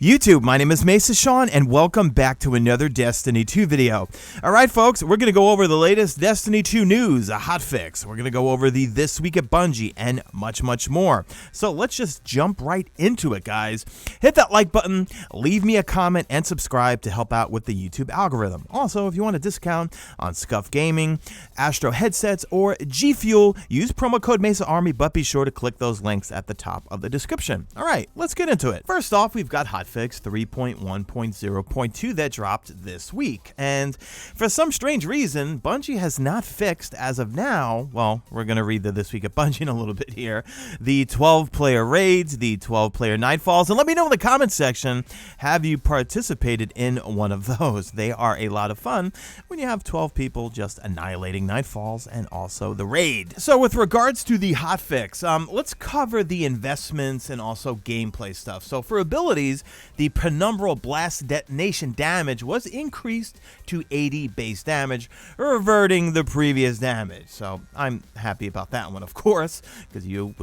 YouTube, my name is Mesa Sean, and welcome back to another Destiny 2 video. Alright folks, we're going to go over the latest Destiny 2 news, a hotfix. We're going to go over the This Week at Bungie, and much more. So let's just jump right into it, guys. Hit that like button, leave me a comment, and subscribe to help out with the YouTube algorithm. Also, if you want a discount on SCUF Gaming, Astro headsets, or G Fuel, use promo code Mesa Army, but be sure to click those links at the top of the description. Alright, let's get into it. First off, we've got hotfix 3.1.0.2 that dropped this week, and for some strange reason Bungie has not fixed as of now. Well, we're gonna read the This Week at Bungie in a little bit here, the 12-player raids, the 12-player Nightfalls, and let me know in the comments section, have you participated in one of those? They are a lot of fun when you have 12 people just annihilating Nightfalls and also the raid. So with regards to the hotfix, let's cover the investments and also gameplay stuff. So for abilities, the penumbral blast detonation damage was increased to 80 base damage, reverting the previous damage. So I'm happy about that one, of course, because you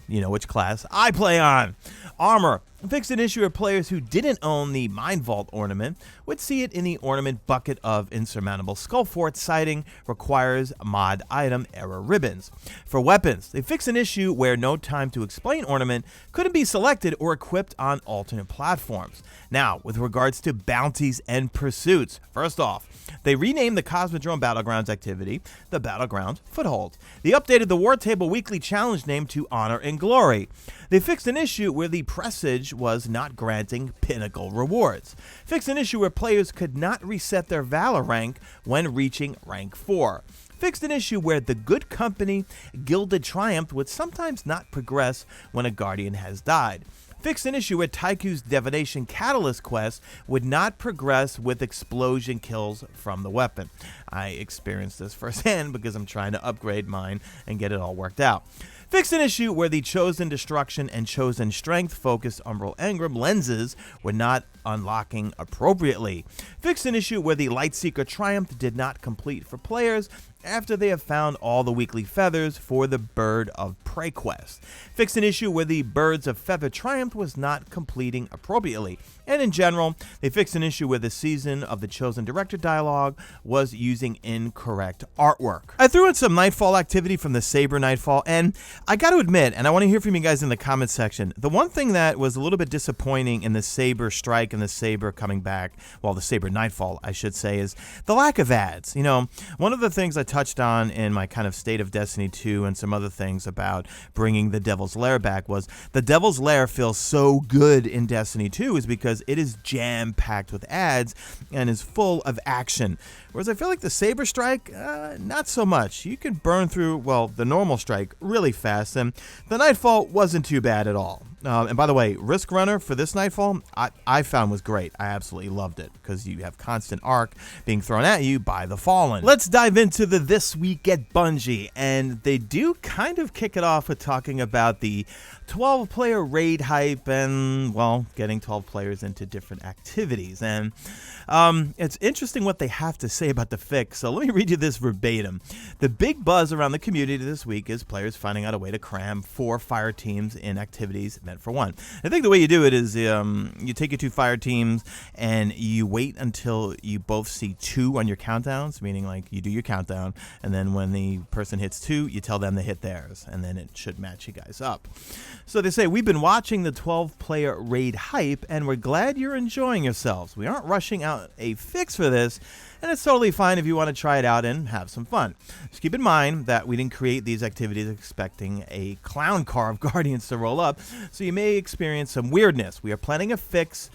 know which class I play on. Armor fixed an issue where players who didn't own the Mind Vault ornament would see it in the ornament bucket of Insurmountable Skull Fort sighting requires mod item error ribbons. For weapons, they fixed an issue where No Time to Explain ornament couldn't be selected or equipped on alternate platforms. Now, with regards to bounties and pursuits, first off, they renamed the Cosmodrome Battlegrounds activity the Battleground Foothold. They updated the War Table Weekly Challenge name to Honor and Glory. They fixed an issue where the Presage was not granting pinnacle rewards. Fixed an issue where players could not reset their Valor rank when reaching rank 4. Fixed an issue where the Good Company Gilded Triumph would sometimes not progress when a Guardian has died. Fixed an issue where Taiku's Divination Catalyst quest would not progress with explosion kills from the weapon. I experienced this firsthand because I'm trying to upgrade mine and get it all worked out. Fixed an issue where the Chosen Destruction and Chosen Strength focused Umbral Engram lenses were not unlocking appropriately. Fixed an issue where the Lightseeker Triumph did not complete for players after they have found all the weekly feathers for the Bird of Prey quest. Fixed an issue where the Birds of Feather Triumph was not completing appropriately. And in general, they fixed an issue where the Season of the Chosen Director dialogue was using incorrect artwork. I threw in some Nightfall activity from the Saber Nightfall, and I got to admit, and I want to hear from you guys in the comments section, the one thing that was a little bit disappointing in the Saber Strike and the Saber coming back, well, the Saber Nightfall, I should say, is the lack of ads. You know, one of the things I touched on in my kind of State of Destiny 2 and some other things about bringing the Devil's Lair back was the Devil's Lair feels so good in Destiny 2 is because it is jam-packed with ads and is full of action. Whereas I feel like the Saber Strike, not so much. You can burn through, well, the normal strike really fast, and the Nightfall wasn't too bad at all. And by the way, Risk Runner for this Nightfall, I found was great. I absolutely loved it because you have constant arc being thrown at you by the Fallen. Let's dive into the This Week at Bungie, and they do kind of kick it off with talking about the 12-player raid hype and, well, getting 12 players into different activities. And it's interesting what they have to say about the fix, so let me read you this verbatim. The big buzz around the community this week is players finding out a way to cram 4 fire teams in activities meant for 1. I think the way you do it is you take your 2 fire teams and you wait until you both see 2 on your countdowns, meaning like you do your countdown, and then when the person hits 2, you tell them to hit theirs, and then it should match you guys up. So they say, we've been watching the 12-player raid hype, and we're glad you're enjoying yourselves. We aren't rushing out a fix for this, and it's totally fine if you want to try it out and have some fun. Just keep in mind that we didn't create these activities expecting a clown car of Guardians to roll up, so you may experience some weirdness. We are planning a fix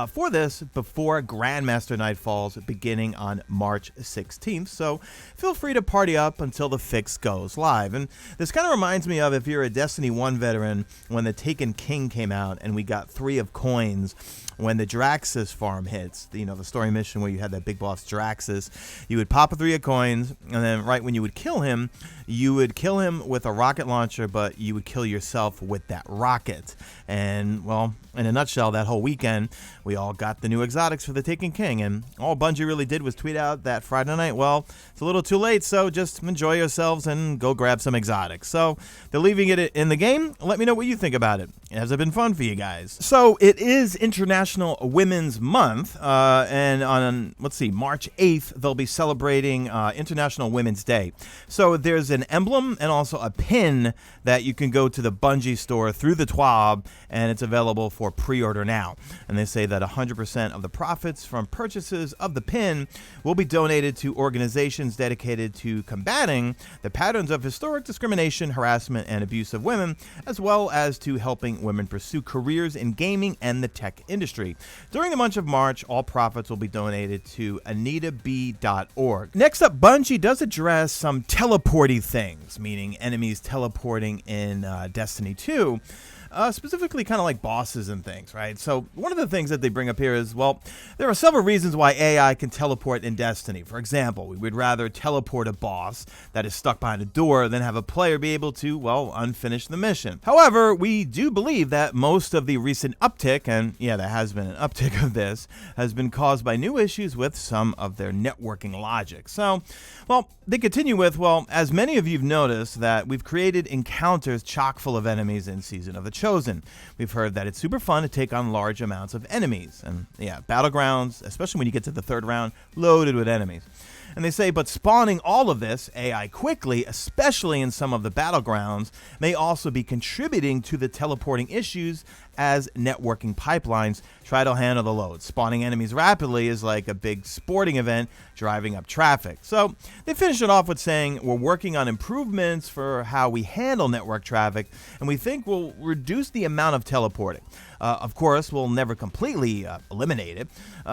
for this before Grandmaster Nightfalls beginning on March 16th, so feel free to party up until the fix goes live. And this kind of reminds me of if you're a Destiny 1 veteran when the Taken King came out and we got 3 of coins when the Draxus farm hits, you know, the story mission where you had that big boss Draxus, you would pop a 3 of coins, and then right when you would kill him with a rocket launcher, but you would kill yourself with that rocket. And, well, in a nutshell, that whole weekend, we all got the new exotics for the Taken King, and all Bungie really did was tweet out that Friday night, well, it's a little too late, so just enjoy yourselves and go grab some exotics. So they're leaving it in the game. Let me know know what you think about it. Has it been fun for you guys? So it is International Women's Month, and on, let's see, March 8th, they'll be celebrating International Women's Day. So there's an emblem and also a pin that you can go to the Bungie store through the TWAB, and it's available for pre-order now. And they say that 100% of the profits from purchases of the pin will be donated to organizations dedicated to combating the patterns of historic discrimination, harassment, and abuse of women, as well as to helping women pursue careers in gaming and the tech industry. During the month of March, all profits will be donated to AnitaB.org. Next up, Bungie does address some teleporty things, meaning enemies teleporting in Destiny 2. Specifically kind of like bosses and things, right? So one of the things that they bring up here is, well, there are several reasons why AI can teleport in Destiny. For example, we would rather teleport a boss that is stuck behind a door than have a player be able to, well, unfinish the mission. However, we do believe that most of the recent uptick, and yeah, there has been an uptick of this, has been caused by new issues with some of their networking logic. So, well, they continue with, well, as many of you've noticed that we've created encounters chock full of enemies in Season of the Chosen. We've heard that it's super fun to take on large amounts of enemies. And yeah, battlegrounds, especially when you get to the third round, loaded with enemies. And they say, but spawning all of this AI quickly, especially in some of the battlegrounds, may also be contributing to the teleporting issues as networking pipelines try to handle the load. Spawning enemies rapidly is like a big sporting event driving up traffic. So they finish it off with saying, we're working on improvements for how we handle network traffic, and we think we'll reduce the amount of teleporting. Of course, we'll never completely eliminate it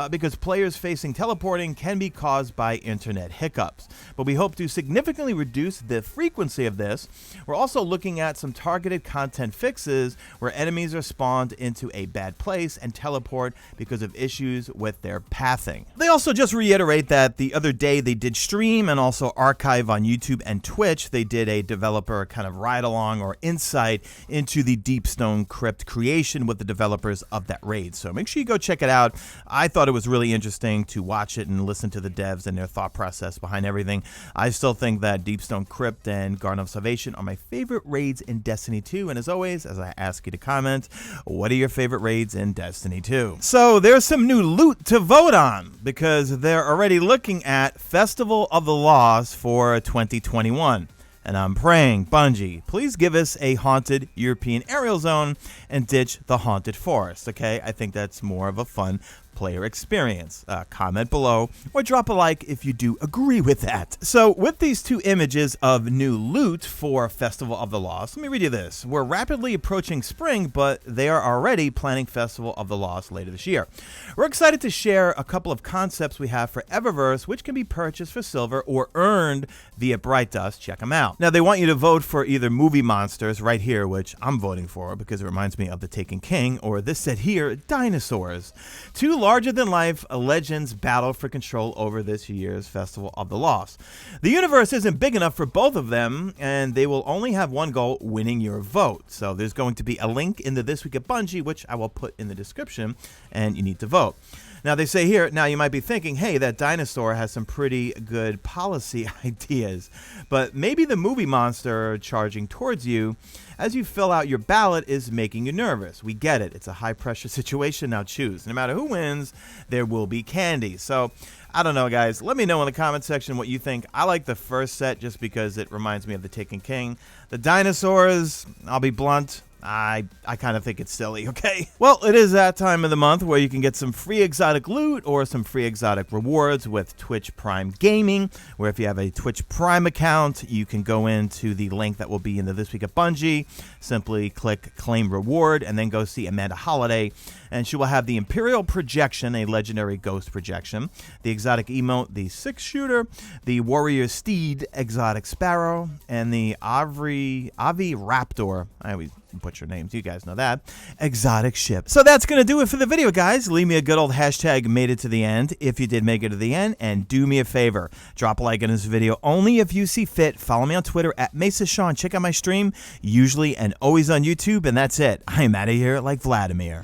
because players facing teleporting can be caused by internet hiccups. But we hope to significantly reduce the frequency of this. We're also looking at some targeted content fixes where enemies are spawned into a bad place and teleport because of issues with their pathing. They also just reiterate that the other day they did stream and also archive on YouTube and Twitch. They did a developer kind of ride along or insight into the Deepstone Crypt creation with the developers of that raid. So make sure you go check it out. I thought it was really interesting to watch it and listen to the devs and their thought process behind everything. I still think that Deepstone Crypt and Garden of Salvation are my favorite raids in Destiny 2. And as always, as I ask you to comment, what are your favorite raids in Destiny 2? So there's some new loot to vote on because they're already looking at Festival of the Lost for 2021. And I'm praying, Bungie, please give us a haunted European aerial zone and ditch the haunted forest, okay? I think that's more of a fun player experience. Comment below or drop a like if you do agree with that. So with these two images of new loot for Festival of the Lost, let me read you this. We're rapidly approaching spring, but they are already planning Festival of the Lost later this year. We're excited to share a couple of concepts we have for Eververse, which can be purchased for silver or earned via Bright Dust. Check them out. Now, they want you to vote for either movie monsters right here, which I'm voting for because it reminds me of The Taken King, or this said here, dinosaurs. Two larger-than-life legends battle for control over this year's Festival of the Lost. The universe isn't big enough for both of them, and they will only have one goal, winning your vote. So there's going to be a link in the This Week at Bungie, which I will put in the description, and you need to vote. Now, they say here, now you might be thinking, hey, that dinosaur has some pretty good policy ideas, but maybe the movie monster charging towards you as you fill out your ballot is making you nervous. We get it. It's a high-pressure situation. Now choose. No matter who wins, there will be candy. So, I don't know, guys. Let me know in the comment section what you think. I like the first set just because it reminds me of The Taken King. The dinosaurs, I'll be blunt, I kind of think it's silly, okay? Well, it is that time of the month where you can get some free exotic loot or some free exotic rewards with Twitch Prime Gaming, where if you have a Twitch Prime account, you can go into the link that will be in the This Week at Bungie, simply click Claim Reward, and then go see Amanda Holiday, and she will have the Imperial Projection, a legendary ghost projection, the exotic emote, the 6-shooter, the Warrior Steed, exotic Sparrow, and the Avi Raptor, I always butcher names, you guys know that, exotic ship. So that's going to do it for the video, guys. Leave me a good old hashtag made it to the end if you did make it to the end, and do me a favor, drop a like on this video only if you see fit. Follow me on Twitter at Mesa Sean. Check out my stream, usually and always on YouTube, and that's it. I'm out of here like Vladimir.